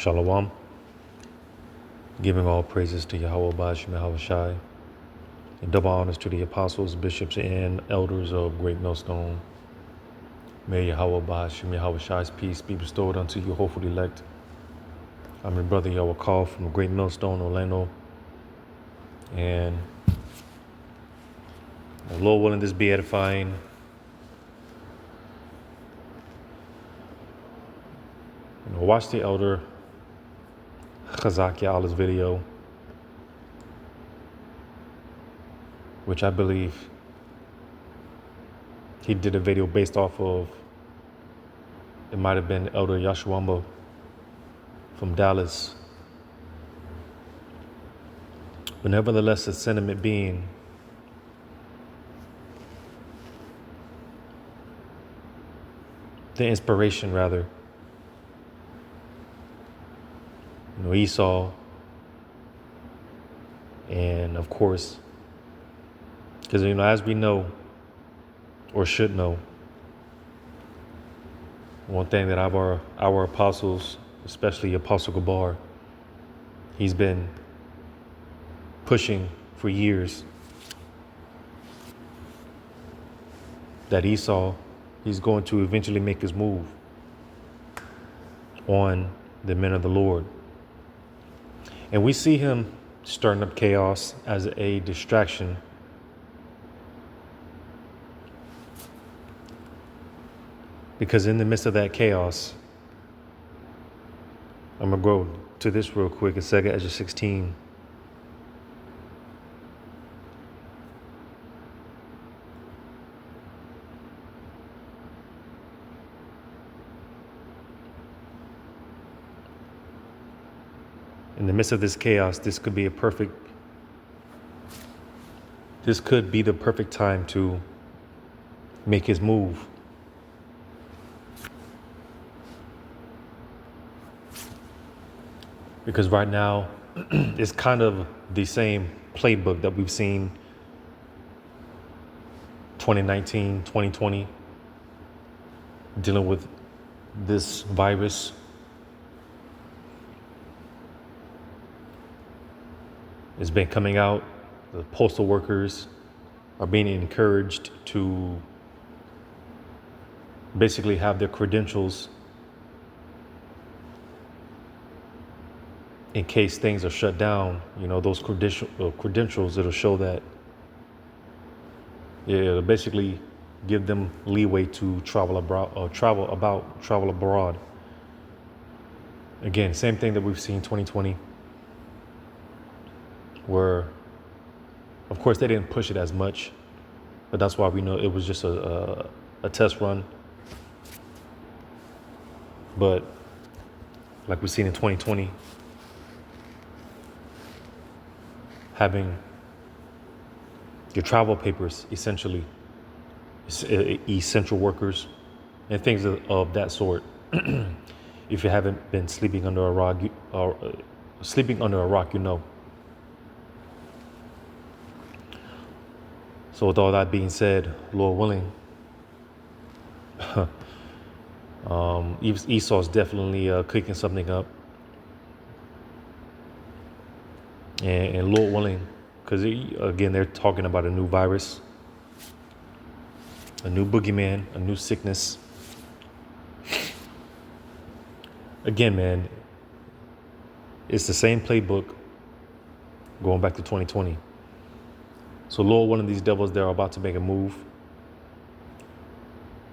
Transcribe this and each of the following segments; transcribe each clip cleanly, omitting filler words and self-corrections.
Shalom. Giving all praises to Yahweh Bashim Yahweh Shai. And double honors to the apostles, bishops, and elders of Great Millstone. May Yahweh Bashim Yahweh Shai's peace be bestowed unto you, hopefully elect. I'm your brother Yahweh Call from Great Millstone, Orlando. And the Lord willing, this be edifying. Watch the elder Chazak Allah's video, which I believe he did a video based off of, it might have been Elder Yashuamba from Dallas. But nevertheless, the sentiment being, the inspiration rather, Esau, and of course, because as we know, or should know, one thing that our apostles, especially Apostle Gabar, he's been pushing for years, that Esau, he's going to eventually make his move on the men of the Lord. And we see him stirring up chaos as a distraction. Because in the midst of that chaos, I'm going to go to this real quick in 2 Ezra 16. In the midst of this chaos, this could be the perfect time to make his move. Because right now, it's kind of the same playbook that we've seen 2019, 2020, dealing with this virus. It's been coming out. The postal workers are being encouraged to basically have their credentials in case things are shut down. Those credentials, it'll show that. It'll basically give them leeway to travel abroad. Again, same thing that we've seen 2020. Where, of course, they didn't push it as much, but that's why we know it was just a test run. But like we've seen in 2020, having your travel papers, essentially, essential workers, and things of that sort. If you haven't been sleeping under a rock, So with all that being said, Lord willing, Esau's definitely cooking something up. And Lord willing, because again, they're talking about a new virus, a new boogeyman, a new sickness. Again, man, it's the same playbook going back to 2020. So Lord, one of these devils, they're about to make a move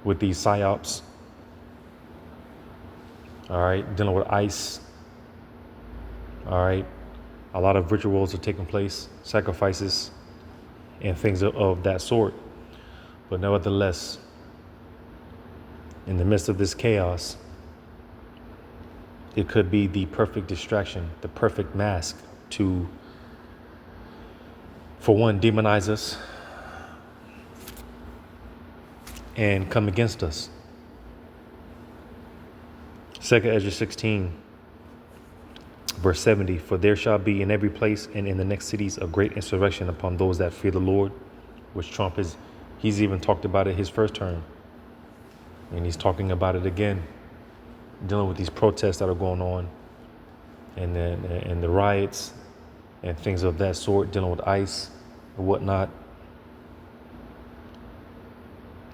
with these psyops. All right, dealing with ICE. All right, a lot of rituals are taking place, sacrifices, and things of that sort. But nevertheless, in the midst of this chaos, it could be the perfect distraction, the perfect mask to, for one, demonize us and come against us. 2 Ezra 16, verse 70, for there shall be in every place and in the next cities a great insurrection upon those that fear the Lord, which Trump he's even talked about it his first term. And he's talking about it again, dealing with these protests that are going on and the riots and things of that sort, dealing with ICE and whatnot.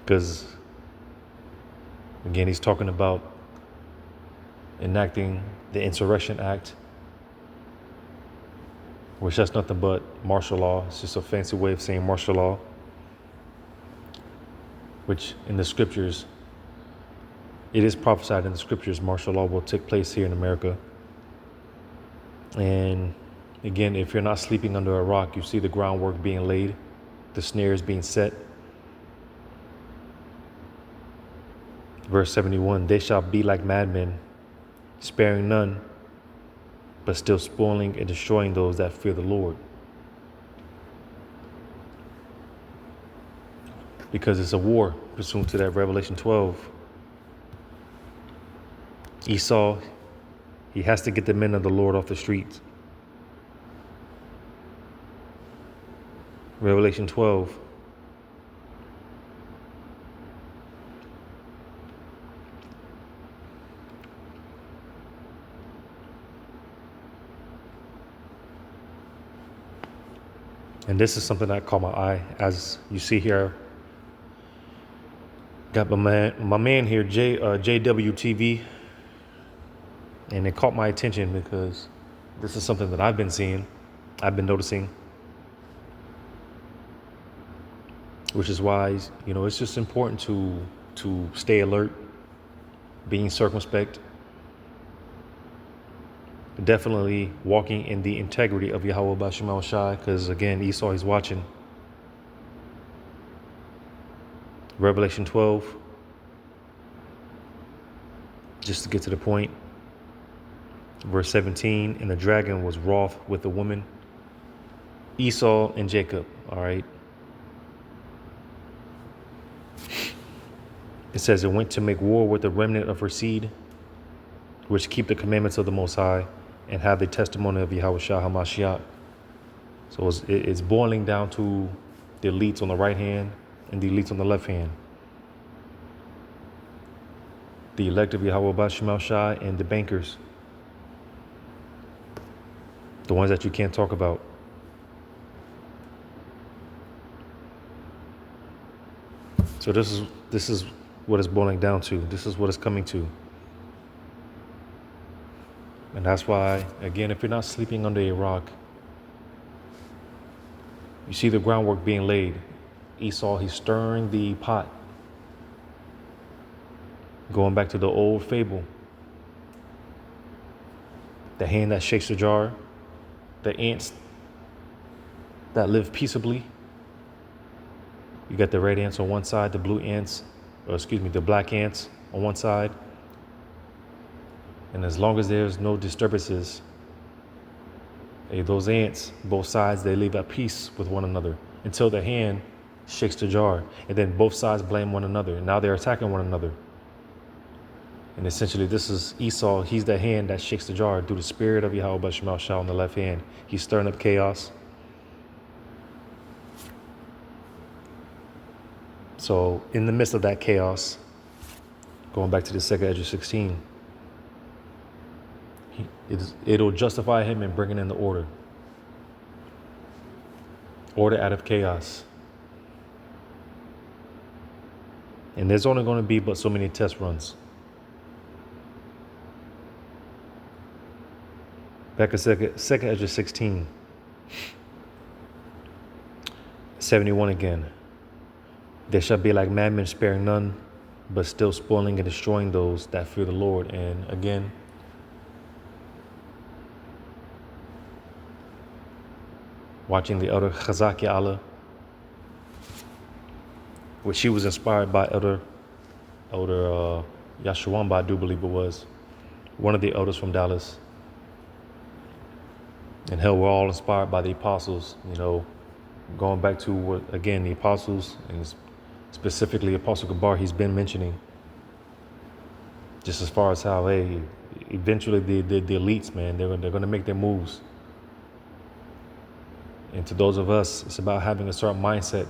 Because, again, he's talking about enacting the Insurrection Act, which that's nothing but martial law. It's just a fancy way of saying martial law, which in the scriptures, it is prophesied in the scriptures, martial law will take place here in America. And again, if you're not sleeping under a rock, you see the groundwork being laid, the snares being set. Verse 71, they shall be like madmen, sparing none, but still spoiling and destroying those that fear the Lord. Because it's a war, pursuant to that Revelation 12. Esau, he has to get the men of the Lord off the streets. Revelation 12. And this is something that caught my eye. As you see here, got my man here, JWTV, and it caught my attention because this is something that I've been seeing, I've been noticing, which is why, it's just important to stay alert, being circumspect, definitely walking in the integrity of Yahweh Bashim Shai, because again, Esau is watching. Revelation 12, just to get to the point, verse 17, and the dragon was wroth with the woman, Esau and Jacob, all right? It says it went to make war with the remnant of her seed, which keep the commandments of the Most High and have the testimony of Yahweh Shah HaMashiach. So it's boiling down to the elites on the right hand and the elites on the left hand. The elect of Yahweh Bashim Shai and the bankers. The ones that you can't talk about. So this is what it's boiling down to. This is what it's coming to. And that's why, again, if you're not sleeping under a rock, you see the groundwork being laid. Esau, he's stirring the pot. Going back to the old fable. The hand that shakes the jar. The ants that live peaceably. You got the red ants on one side, the the black ants on one side. And as long as there's no disturbances, those ants, both sides, they live at peace with one another until the hand shakes the jar. And then both sides blame one another. And now they're attacking one another. And essentially, this is Esau. He's the hand that shakes the jar through the spirit of Yahweh Bashim Shah on the left hand. He's stirring up chaos. So in the midst of that chaos, going back to the second Ezra 16, it'll justify him in bringing in the order. Order out of chaos. And there's only going to be but so many test runs. Back in second Ezra 16, 71 again. They shall be like madmen, sparing none, but still spoiling and destroying those that fear the Lord. And again, watching the elder Chazaki Allah, which she was inspired by elder Yashawamba, I do believe it was, one of the elders from Dallas. And hell, we're all inspired by the apostles, going back to what, again, the apostles, and specifically Apostle Gabar, he's been mentioning, just as far as how, eventually the elites, man, they're going to make their moves. And to those of us, it's about having a certain mindset.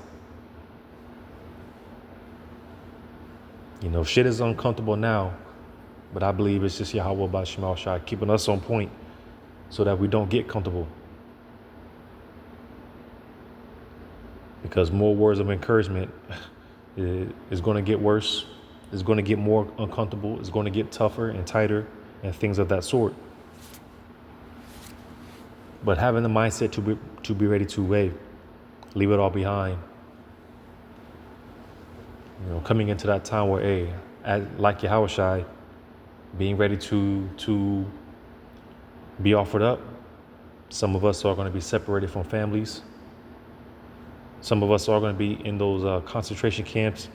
Shit is uncomfortable now, but I believe it's just Yahweh Bashim Shai keeping us on point so that we don't get comfortable. Because more words of encouragement is going to get worse. It's going to get more uncomfortable. It's going to get tougher and tighter and things of that sort. But having the mindset to be ready to leave it all behind. Coming into that time where, like Yahushua, being ready to be offered up. Some of us are going to be separated from families. Some of us are going to be in those concentration camps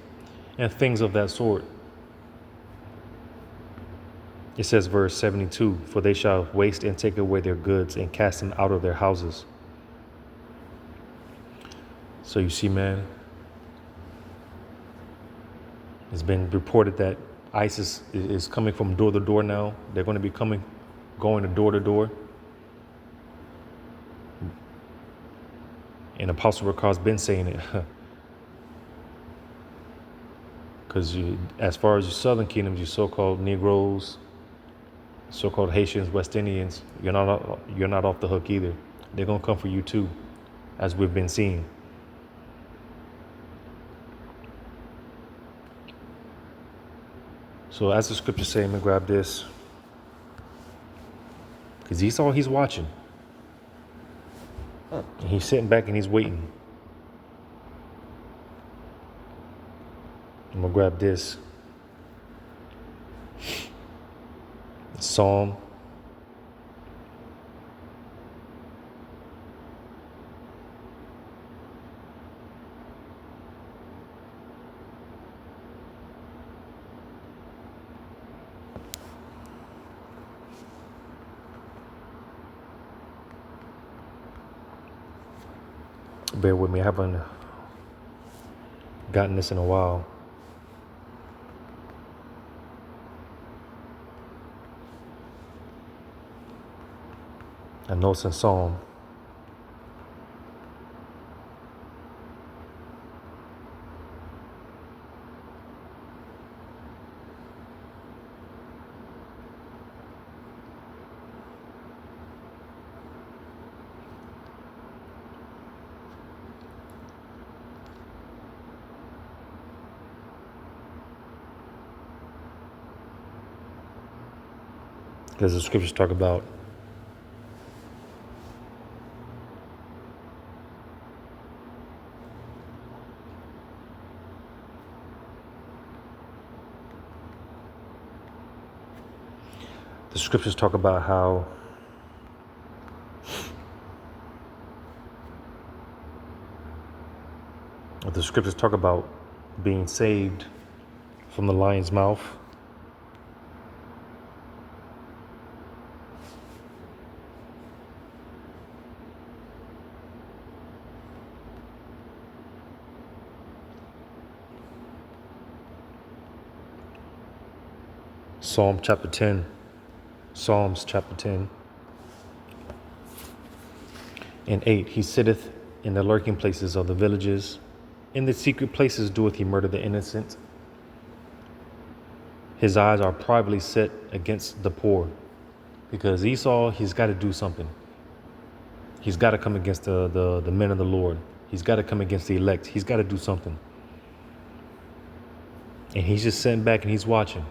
and things of that sort. It says, verse 72, for they shall waste and take away their goods and cast them out of their houses. So you see, man, it's been reported that ISIS is coming from door to door now. They're going to be going to door. And Apostle Ricard's been saying it. Because as far as your southern kingdoms, your so-called Negroes, so-called Haitians, West Indians, you're not off the hook either. They're going to come for you too, as we've been seeing. So as the scriptures say, I'm going to grab this. Because he's watching. And he's sitting back and he's waiting. I'm going to grab this. Psalm. Bear with me, I haven't gotten this in a while. I know it's in Psalm. Because the scriptures talk about how the scriptures talk about being saved from the lion's mouth. Psalms chapter 10 and 8. He sitteth in the lurking places of the villages. In the secret places doeth he murder the innocent. His eyes are privately set against the poor. Because Esau, he's got to do something. He's got to come against the men of the Lord. He's got to come against the elect. He's got to do something. And he's just sitting back and he's watching.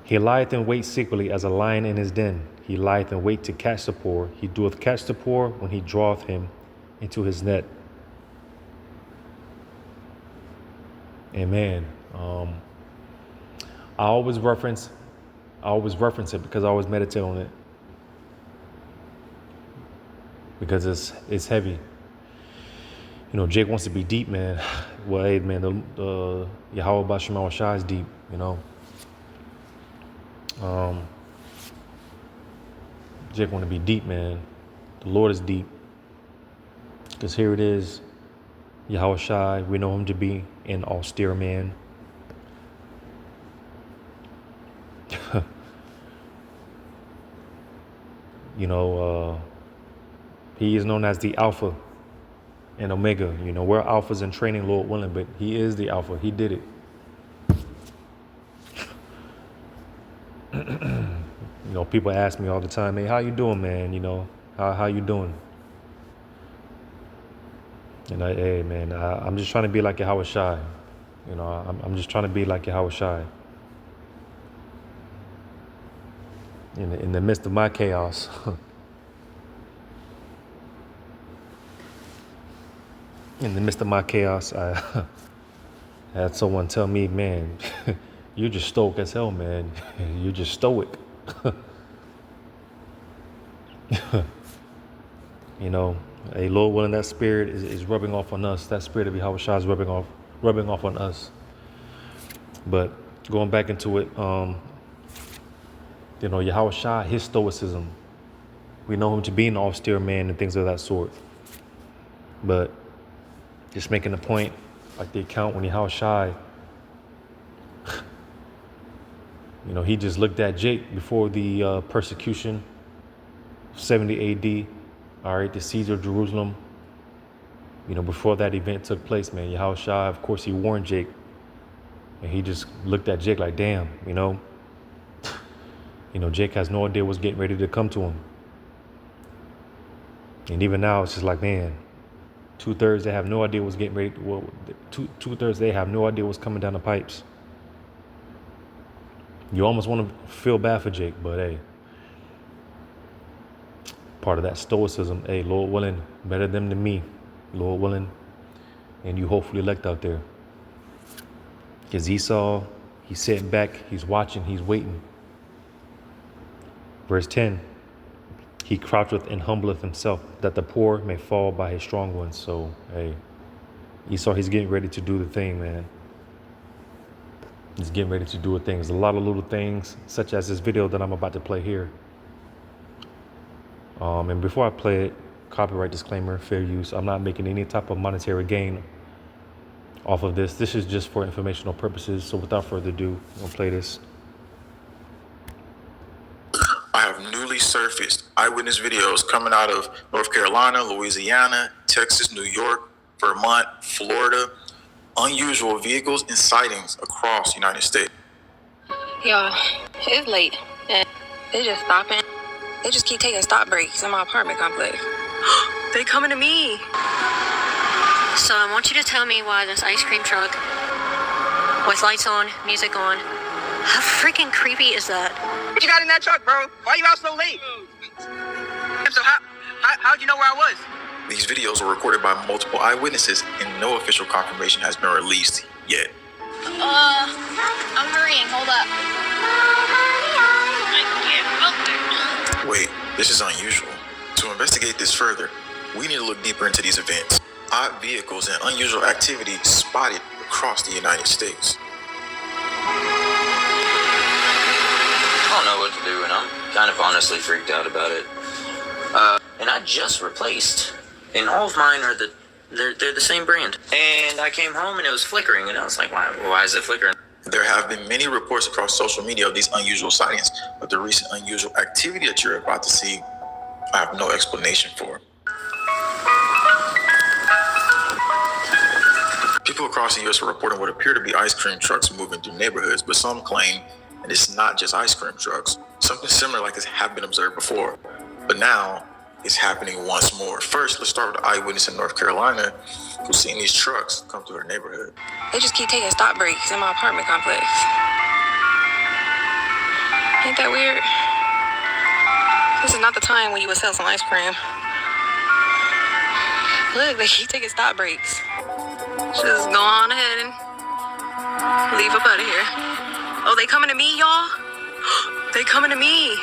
He lieth in wait secretly as a lion in his den. He lieth in wait to catch the poor. He doeth catch the poor when he draweth him into his net. Amen. I always reference it because I always meditate on it. Because it's heavy. Jake wants to be deep, man. Well, hey, man, the Yahweh Bashim Shai is deep, Jake want to be deep, man. The Lord is deep. Because here it is, Yahweh Shai, we know him to be an austere man. He is known as the Alpha and Omega. We're alphas in training, Lord willing, but he is the Alpha. He did it. You know, people ask me all the time, hey, how you doing, man? You know, how you doing? And hey, man, I'm just trying to be like Yahweh Shai. You know, I'm just trying to be like Yahweh Shai. In the midst of my chaos. In the midst of my chaos, I had someone tell me, man, you're just stoic as hell, man. You're just stoic. You know, hey, Lord willing, that spirit is rubbing off on us. That spirit of Yahweh Shai is rubbing off on us. But going back into it, you know, Yahweh Shai, his stoicism, we know him to be an austere man and things of that sort. But just making a point, like the account when Yahweh Shai, you know, he just looked at Jake before the persecution, 70 AD, all right, the siege of Jerusalem. You know, before that event took place, man, Yahweh Shai, of course, he warned Jake. And he just looked at Jake like, damn, you know, Jake has no idea what's getting ready to come to him. And even now, it's just like, man, 2/3 they have no idea what's getting ready. Well, 2/3 they have no idea what's coming down the pipes. You almost want to feel bad for Jake, but hey, part of that stoicism. Hey, Lord willing, better them than me, Lord willing, and you hopefully elect out there. Because Esau, he's sitting back, he's watching, he's waiting. Verse 10. He croucheth and humbleth himself, that the poor may fall by his strong ones. So, hey, Esau, he's getting ready to do the thing, man. He's getting ready to do a thing. There's a lot of little things, such as this video that I'm about to play here. And before I play it, copyright disclaimer, fair use. I'm not making any type of monetary gain off of this. This is just for informational purposes. So without further ado, I'm gonna play this. I have newly surfaced eyewitness videos coming out of North Carolina, Louisiana, Texas, New York, Vermont, Florida. Unusual vehicles and sightings across the United States. Y'all, it's late. And they just stopping. They just keep taking stop breaks in my apartment complex. They coming to me. So I want you to tell me why this ice cream truck with lights on, music on, how freaking creepy is that? What you got in that truck, bro? Why you out so late? So how'd you know where I was? These videos were recorded by multiple eyewitnesses and no official confirmation has been released yet. I'm hurrying, hold up. I can't. Wait, this is unusual. To investigate this further, we need to look deeper into these events. Odd vehicles and unusual activity spotted across the United States. I don't know what to do, and I'm kind of honestly freaked out about it. And I just replaced, and all of mine are they're the same brand. And I came home and it was flickering, and I was like, why is it flickering? There have been many reports across social media of these unusual sightings, but the recent unusual activity that you're about to see, I have no explanation for. People across the U.S. are reporting what appear to be ice cream trucks moving through neighborhoods, but some claim that it's not just ice cream trucks. Something similar like this have been observed before, but now it's happening once more. First, let's start with the eyewitness in North Carolina who's seen these trucks come through her neighborhood. They just keep taking stop breaks in my apartment complex. Ain't that weird? This is not the time when you would sell some ice cream. Look, they keep taking stop breaks. Just go on ahead and leave up out of here. Oh, they coming to me, y'all? They coming to me.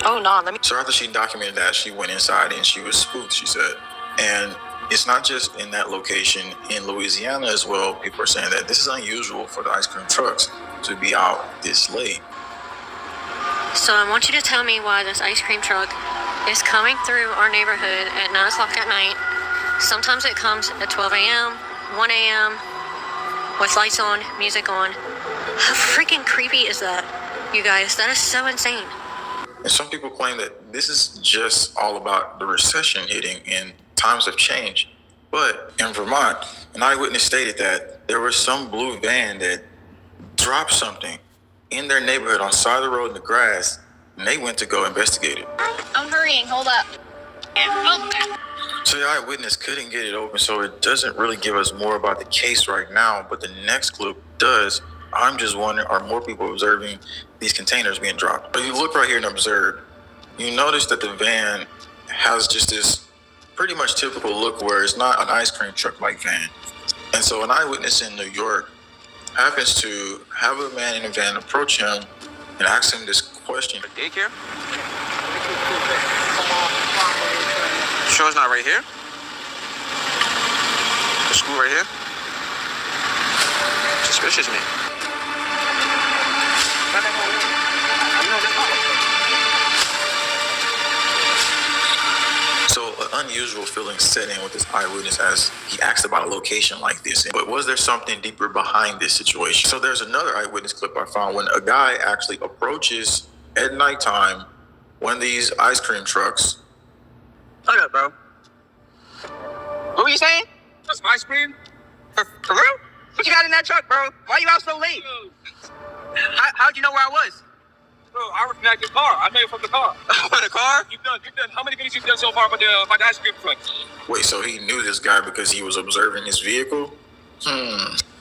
Oh, no, let me... So after she documented that, she went inside and she was spooked, she said. And it's not just in that location. In Louisiana as well, people are saying that this is unusual for the ice cream trucks to be out this late. So I want you to tell me why this ice cream truck is coming through our neighborhood at 9 o'clock at night. Sometimes it comes at 12 a.m., 1 a.m., with lights on, music on. How freaking creepy is that, you guys? That is so insane. And some people claim that this is just all about the recession hitting and times have changed. But in Vermont, an eyewitness stated that there was some blue van that dropped something in their neighborhood on the side of the road in the grass, and they went to go investigate it. I'm hurrying. Hold up. So the eyewitness couldn't get it open, so it doesn't really give us more about the case right now, but the next clip does. I'm just wondering, are more people observing these containers being dropped? So you look right here and observe, you notice that the van has just this pretty much typical look where it's not an ice cream truck like van. And so an eyewitness in New York happens to have a man in a van approach him and ask him this question. Daycare? Sure it's not right here? The school right here? Suspicious, man. So an unusual feeling set in with this eyewitness as he asked about a location like this. But was there something deeper behind this situation? So there's another eyewitness clip I found when a guy actually approaches at nighttime one of these ice cream trucks. Hold up, bro. What were you saying? Just ice cream. For real? What you got in that truck, bro? Why you out so late? How'd you know where I was? Bro, I recognize your car. I know you from the car. From the car? You've done. How many videos you've done so far about the ice cream truck? Wait, so he knew this guy because he was observing his vehicle?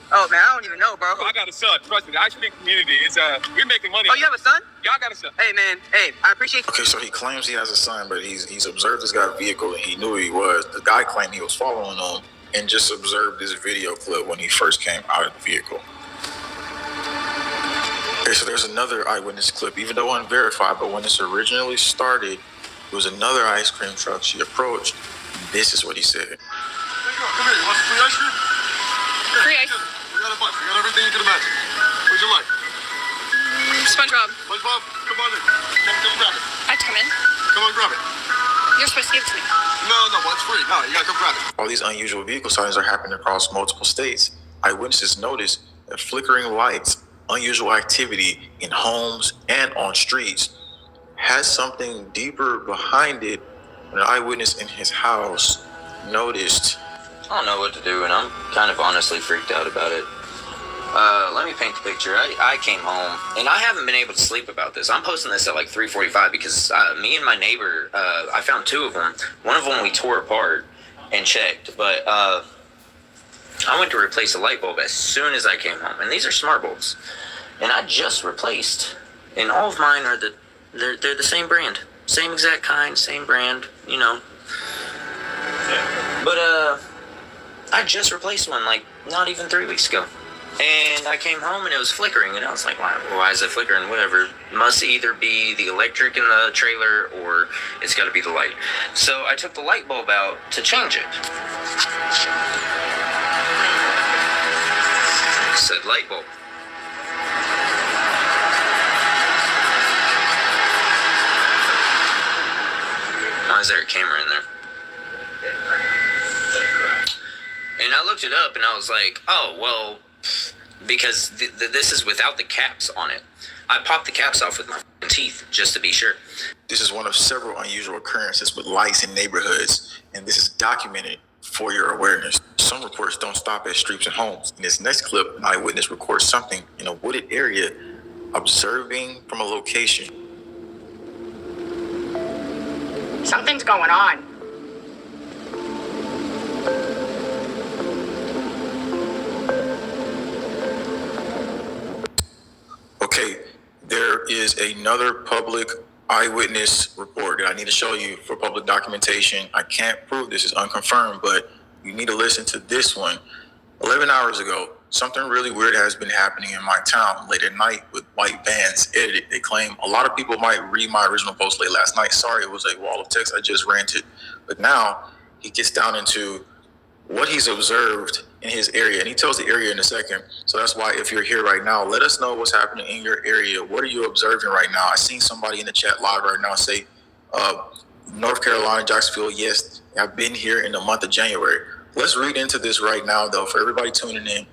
Oh, man, I don't even know, bro. Bro, I got a son. Trust me, the ice cream community is we're making money. Oh, you have a son? Yeah, I got a son. Hey, man. Hey, I appreciate Okay, so he claims he has a son, but he's observed this guy's vehicle and he knew who he was. The guy claimed he was following him and just observed this video clip when he first came out of the vehicle. Okay, so there's another eyewitness clip, even though unverified, but when this originally started, it was another ice cream truck she approached. This is what he said. Come here, you want some free ice cream? Free ice. We got a bunch. We got everything you can imagine. What'd you like? SpongeBob. SpongeBob, come on in. Come grab it. I have to come in. Come on, grab it. You're supposed to give it to me. No, well, it's free. No, you gotta come grab it. All these unusual vehicle sightings are happening across multiple states. Eyewitnesses noticed that flickering lights, unusual activity in homes and on streets has something deeper behind it. An eyewitness in his house noticed. I don't know what to do, and I'm kind of honestly freaked out about it. Let me paint the picture. I came home, and I haven't been able to sleep about this. I'm posting this at like 3:45 because me and my neighbor, I found two of them. One of them we tore apart and checked, but I went to replace a light bulb as soon as I came home, and these are smart bulbs. And I just replaced, and all of mine are they're the same brand. Same exact kind, same brand, you know. But I just replaced one like not even 3 weeks ago. And I came home and it was flickering, and I was like, why is it flickering? Whatever. Must either be the electric in the trailer or it's got to be the light. So I took the light bulb out to change it. It said light bulb. Why is there a camera in there? And I looked it up and I was like, oh, well, because this is without the caps on it. I popped the caps off with my teeth just to be sure. This is one of several unusual occurrences with lights in neighborhoods, and this is documented for your awareness. Some reports don't stop at streets and homes. In this next clip, an eyewitness records something in a wooded area, observing from a location. Something's going on. Okay, there is another public eyewitness report that I need to show you for public documentation. I can't prove this is unconfirmed, but you need to listen to this one. 11 hours ago, something really weird has been happening in my town late at night with white vans edited. They claim a lot of people might read my original post late last night. Sorry, it was a wall of text I just ranted. But now he gets down into what he's observed in his area, and he tells the area in a second. So that's why if you're here right now, let us know what's happening in your area. What are you observing right now? I seen somebody in the chat live right now say, North Carolina, Jacksonville, yes, I've been here in the month of January. Let's read into this right now, though, for everybody tuning in.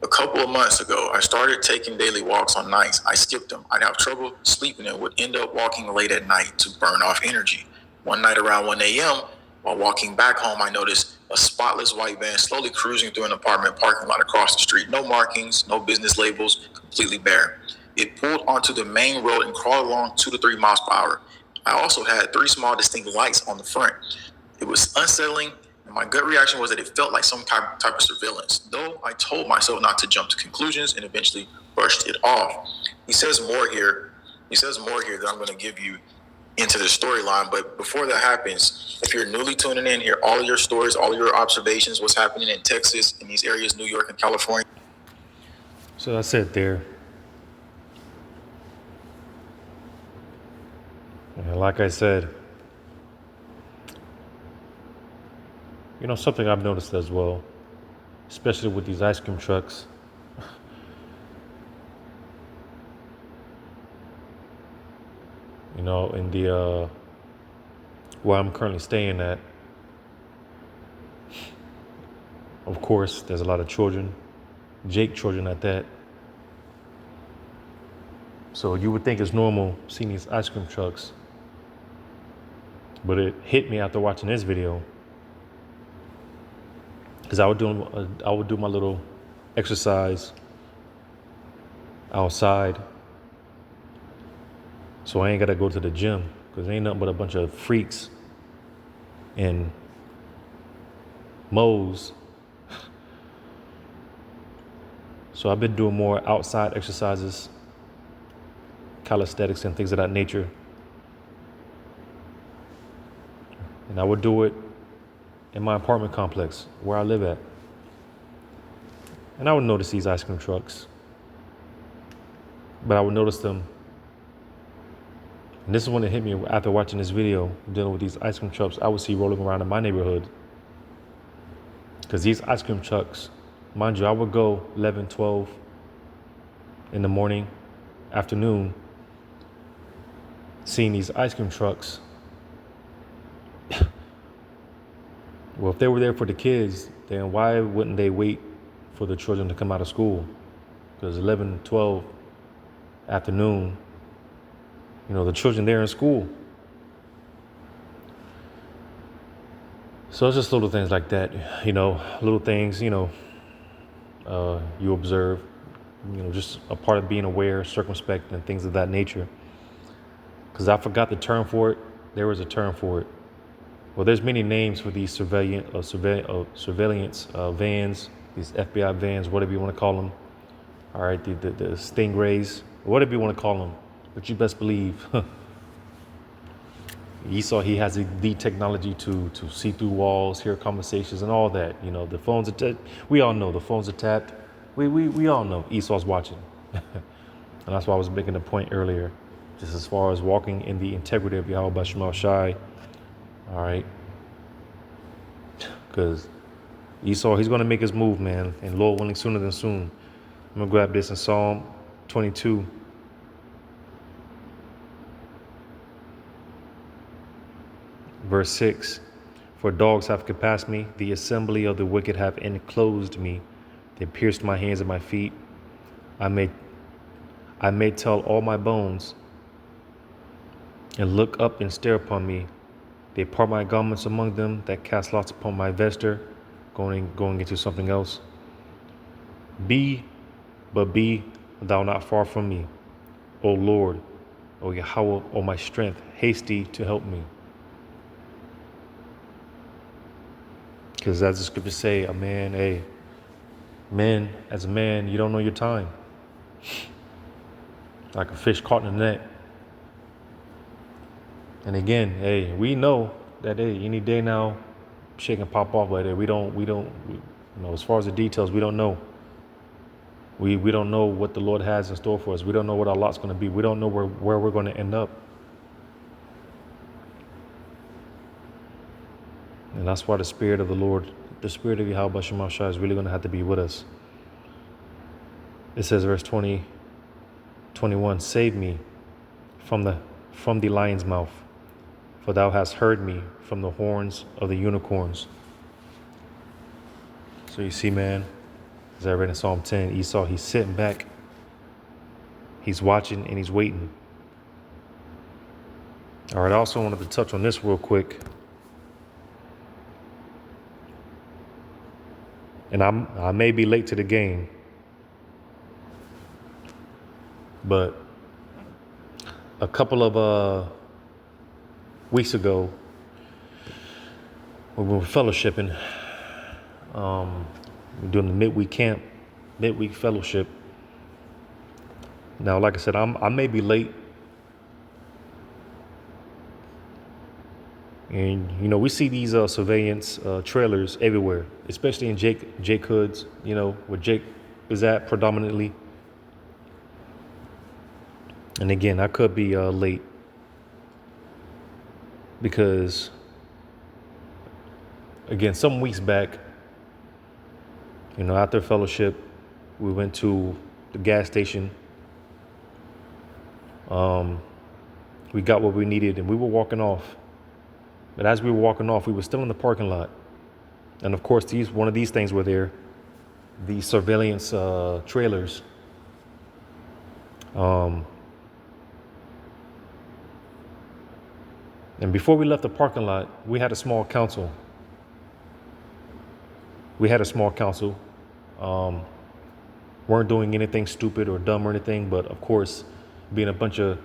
A couple of months ago, I started taking daily walks on nights. I skipped them. I'd have trouble sleeping and would end up walking late at night to burn off energy. One night around 1 a.m., while walking back home, I noticed a spotless white van slowly cruising through an apartment parking lot across the street. No markings, no business labels, completely bare. It pulled onto the main road and crawled along 2 to 3 miles per hour. I also had 3 small distinct lights on the front. It was unsettling, and my gut reaction was that it felt like some type of surveillance, though I told myself not to jump to conclusions and eventually brushed it off. He says more here that I'm going to give you into the storyline. But before that happens, if you're newly tuning in, hear all of your stories, all of your observations, what's happening in Texas, in these areas, New York and California. So that's it there. And like I said, you know, something I've noticed as well, especially with these ice cream trucks. You know, in the where I'm currently staying at, of course, there's a lot of children, Jake children at that. So you would think it's normal seeing these ice cream trucks, but it hit me after watching this video, because I would do my little exercise outside, so I ain't gotta go to the gym, because ain't nothing but a bunch of freaks and moles. So I've been doing more outside exercises, calisthenics and things of that nature. And I would do it in my apartment complex where I live at. And I would notice these ice cream trucks. But I would notice them. And this is when it hit me after watching this video, dealing with these ice cream trucks I would see rolling around in my neighborhood. Because these ice cream trucks, mind you, I would go 11, 12 in the morning, afternoon, seeing these ice cream trucks. Well, if they were there for the kids, then why wouldn't they wait for the children to come out of school? Because 11, 12 afternoon, you know, the children there in school. So it's just little things like that, you know, little things, you know, you observe, you know, just a part of being aware, circumspect, and things of that nature. Because I forgot the term for it. There was a term for it. Well, there's many names for these surveillance vans, these FBI vans, whatever you want to call them. All right, the Stingrays, whatever you want to call them. But you best believe Esau, he has the technology to see through walls, hear conversations, and all that. You know, the phones are we all know the phones are tapped. We all know Esau's watching. And that's why I was making a point earlier, just as far as walking in the integrity of Yahweh B'Shem Shai. All right, because Esau, he's going to make his move, man, and Lord willing, sooner than soon. I'm going to grab this in Psalm 22. Verse 6, for dogs have compassed me, the assembly of the wicked have enclosed me. They pierced my hands and my feet. I may tell all my bones, and look up and stare upon me. They part my garments among them that cast lots upon my vesture, going into something else. Be thou not far from me, O Lord, O Yahweh, O my strength, hasty to help me. Because as the scriptures say, as a man, you don't know your time. Like a fish caught in a net. And again, we know that any day now, shit can pop off like that. We don't, you know, as far as the details, we don't know. We don't know what the Lord has in store for us. We don't know what our lot's going to be. We don't know where we're going to end up. And that's why the Spirit of the Lord, the Spirit of Yahweh B'Shem Shai is really going to have to be with us. It says, verse 21, save me from the lion's mouth, for thou hast heard me from the horns of the unicorns. So you see, man, as I read in Psalm 10, Esau, he's sitting back, he's watching, and he's waiting. All right, I also wanted to touch on this real quick. And I may be late to the game, But a couple of weeks ago, when we were fellowshipping, we're doing the midweek fellowship. Now, like I said, I may be late. And, you know, we see these surveillance trailers everywhere, especially in Jake Hoods, you know, where Jake is at predominantly. And again, I could be late because, again, some weeks back, you know, after fellowship, we went to the gas station. We got what we needed and we were walking off. But as we were walking off, we were still in the parking lot. And of course, one of these things were there, the surveillance trailers. And before we left the parking lot, we had a small council. Weren't doing anything stupid or dumb or anything, but of course, being a bunch of,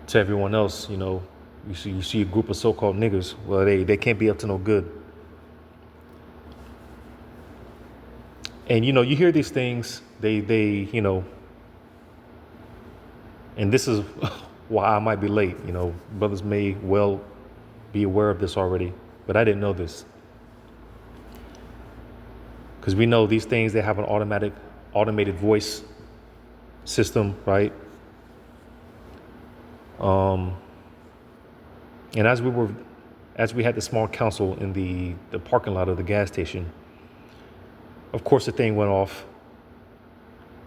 to everyone else, you know, you see a group of so-called niggas. Well, they can't be up to no good. And, you know, you hear these things, they you know, and this is why I might be late. You know, brothers may well be aware of this already, but I didn't know this. Because we know these things, they have an automated voice system, right? And as we had the small council in the parking lot of the gas station, of course the thing went off.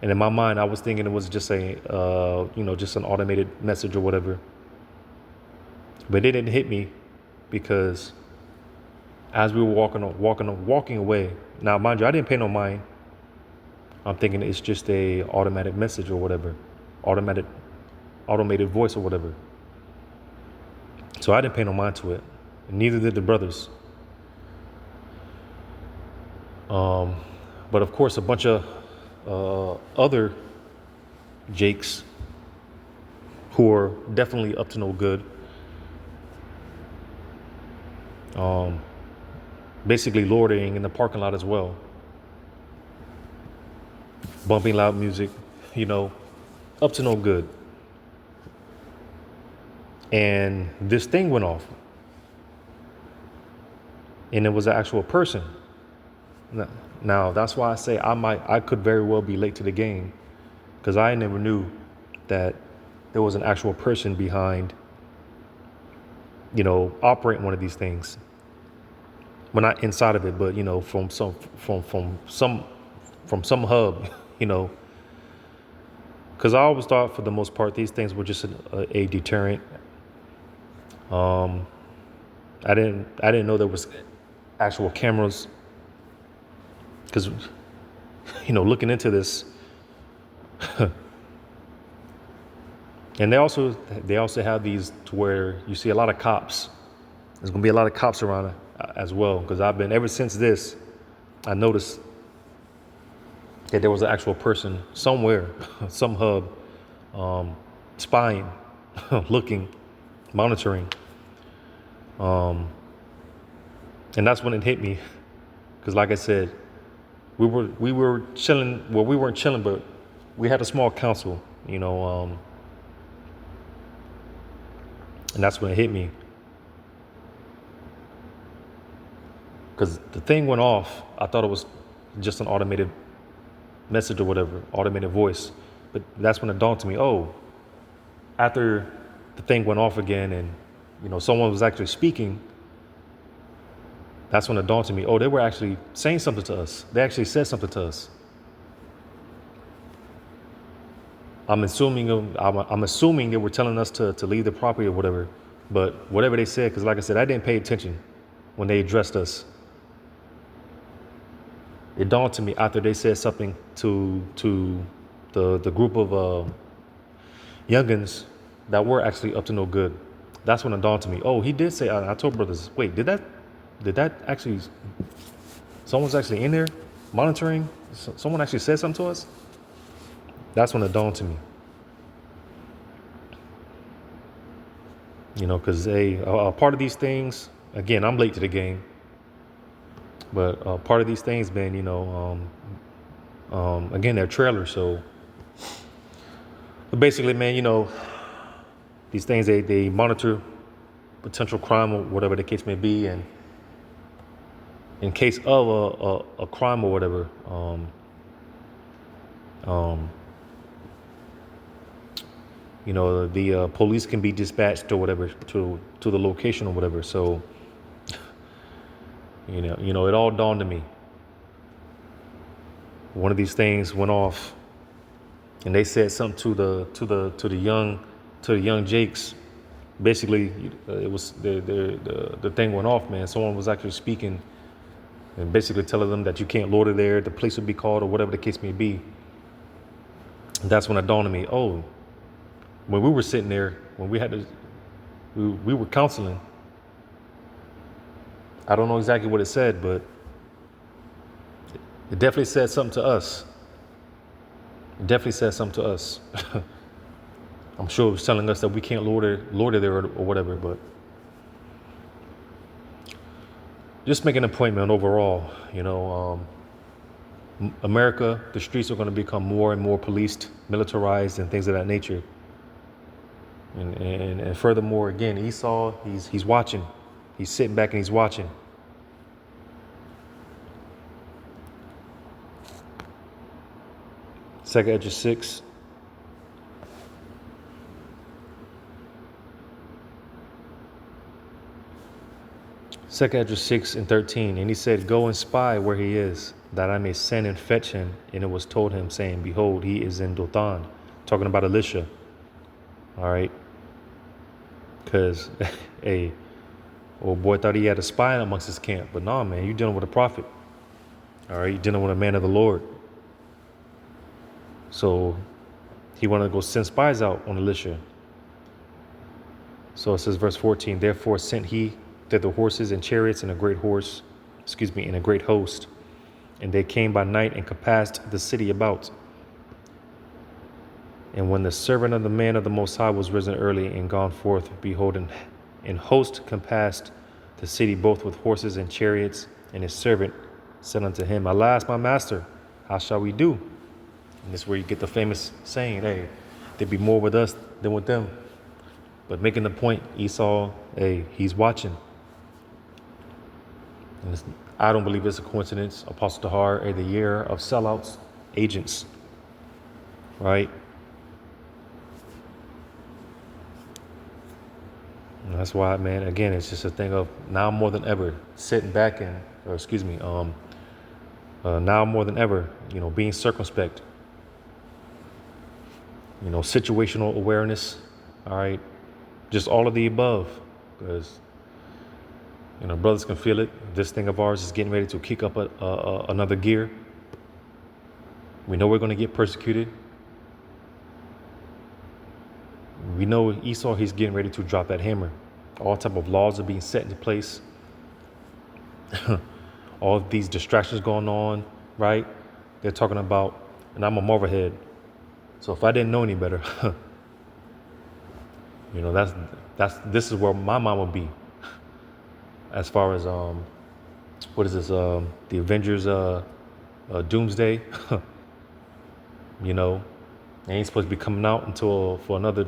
And in my mind, I was thinking it was just just an automated message or whatever. But it didn't hit me because as we were walking away, now mind you, I didn't pay no mind. I'm thinking it's just a automatic message or whatever, automated voice or whatever. So I didn't pay no mind to it. And neither did the brothers. But of course, a bunch of other Jakes who are definitely up to no good. Basically loitering in the parking lot as well. Bumping loud music, you know, up to no good. And this thing went off. And it was an actual person. Now, that's why I say I could very well be late to the game, because I never knew that there was an actual person behind, you know, operating one of these things. Well, not inside of it, but, you know, from some hub, you know, because I always thought for the most part these things were just a deterrent. I didn't know there was actual cameras. Because, you know, looking into this, and they also have these to where you see a lot of cops. There's gonna be a lot of cops around as well. Because ever since this, I noticed that there was an actual person somewhere, some hub, spying, looking, monitoring. And that's when it hit me. Because like I said, we were chilling. Well, we weren't chilling, but we had a small council, you know, and that's when it hit me. Because the thing went off. I thought it was just an automated message or whatever, automated voice. But that's when it dawned to me, oh, after the thing went off again and, you know, someone was actually speaking, that's when it dawned to me, oh, they were actually saying something to us. They actually said something to us. I'm assuming they were telling us to leave the property or whatever. But whatever they said, because like I said, I didn't pay attention when they addressed us. It dawned to me after they said something to the group of youngins that were actually up to no good. That's when it dawned to me, oh, he did say, I told brothers, wait, did that actually, someone's actually in there monitoring? Someone actually said something to us? That's when it dawned to me. Because a part of these things, again, I'm late to the game, but part of these things, man, again, they're trailers. So but basically, man, these things, they monitor potential crime or whatever the case may be. And in case of a crime or whatever, the police can be dispatched or whatever to the location or whatever. So, it all dawned on me. One of these things went off, and they said something to the young Jakes. Basically, it was the thing went off, man. Someone was actually speaking and basically telling them that you can't loiter there. The police would be called or whatever the case may be. And that's when it dawned on me. Oh, when we were sitting there, when we had to, we were counseling. I don't know exactly what it said, but it definitely said something to us. It definitely said something to us. I'm sure it was telling us that we can't loiter there or whatever, but just making a point, man, overall, America, the streets are going to become more and more policed, militarized, and things of that nature. And furthermore, again, Esau, he's watching. He's sitting back and he's watching. Second Edge 6. Second Edge 6 and 13. And he said, go and spy where he is, that I may send and fetch him. And it was told him, saying, behold, he is in Dothan. Talking about Elisha. All right. Because, hey, old boy thought he had a spy amongst his camp. But nah, man, you're dealing with a prophet. All right. You're dealing with a man of the Lord. So he wanted to go send spies out on Elisha. So it says, verse 14, therefore sent he thither horses and chariots and a great host. And they came by night and compassed the city about. And when the servant of the man of the Most High was risen early and gone forth, behold, an host compassed the city both with horses and chariots. And his servant said unto him, alas, my master, how shall we do? And this is where you get the famous saying, hey, there'd be more with us than with them. But making the point, Esau, hey, he's watching. And I don't believe it's a coincidence. Apostle Tahar, the year of sellouts, agents, right? And that's why, man, again, it's just a thing of now more than ever sitting back now more than ever, being circumspect, situational awareness, all right, just all of the above, because, brothers can feel it. This thing of ours is getting ready to kick up another gear. We know we're going to get persecuted. We know Esau, he's getting ready to drop that hammer. All type of laws are being set into place. All of these distractions going on, right? They're talking about, and I'm a Marvelhead, so if I didn't know any better, this is where my mind would be. As far as what is this? The Avengers Doomsday. They ain't supposed to be coming out until for another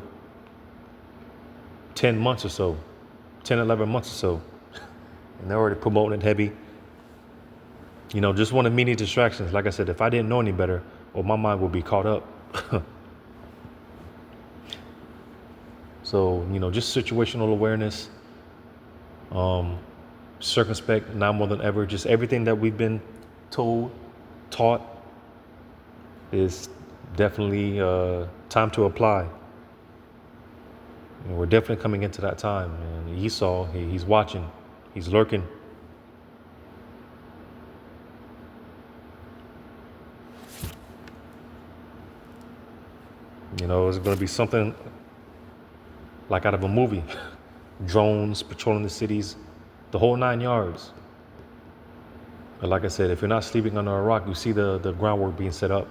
10 months or so, 10, 11 months or so. And they're already promoting it heavy. Just one of many distractions. Like I said, if I didn't know any better, well, my mind would be caught up. So, just situational awareness, circumspect, now more than ever, just everything that we've been told, taught is definitely time to apply. We're definitely coming into that time. And Esau, he's watching, he's lurking. It's going to be something like out of a movie. Drones patrolling the cities, the whole 9 yards. But like I said, if you're not sleeping under a rock, you see the groundwork being set up.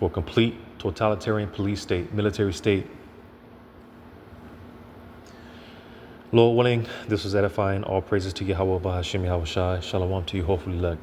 for a complete totalitarian police state, military state. Lord willing, this was edifying. All praises to Yahweh Bahashim Yahweh Shai. Shalom to you. Hopefully, luck.